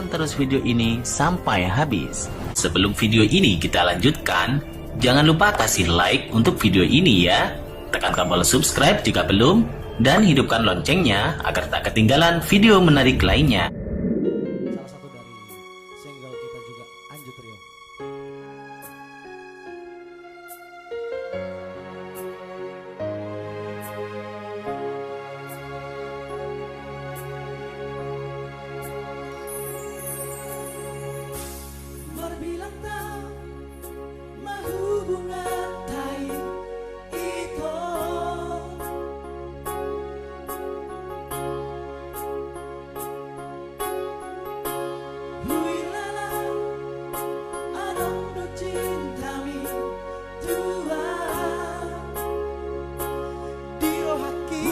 tonton terus video ini sampai habis. Sebelum video ini kita lanjutkan, jangan lupa kasih like untuk video ini ya. Tekan tombol subscribe jika belum, dan hidupkan loncengnya agar tak ketinggalan video menarik lainnya. Salah satu dari single kita juga, Anju Trio. Berbilang tak mahubungan tai itu Huilala anong do cintami tua Diro haki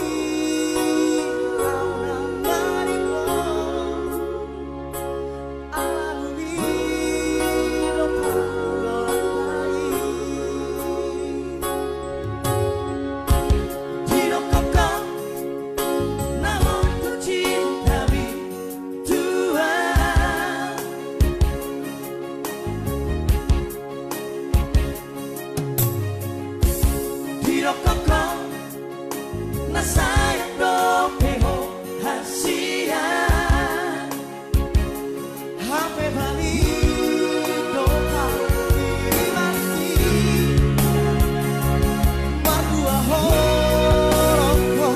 launa marimo Alahuli lo pangolai Diro kokong namon do cintami tua Diro kokong nasayang do peho hasia Hape bali do pangilati Mardua horoko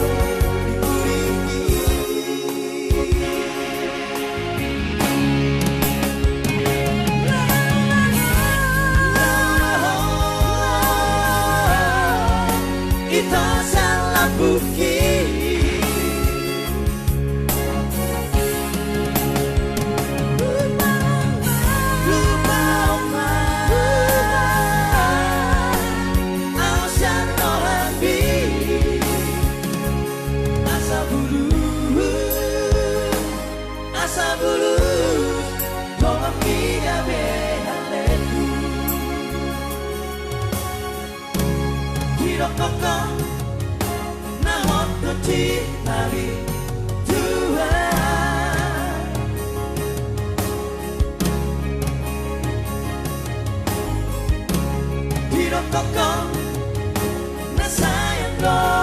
Ito salah bukit Lupa oma Ausan no habi Asa bulu Koma pia behaleku Diro kokong Nahon do cintami tua Diro kokong nasayang do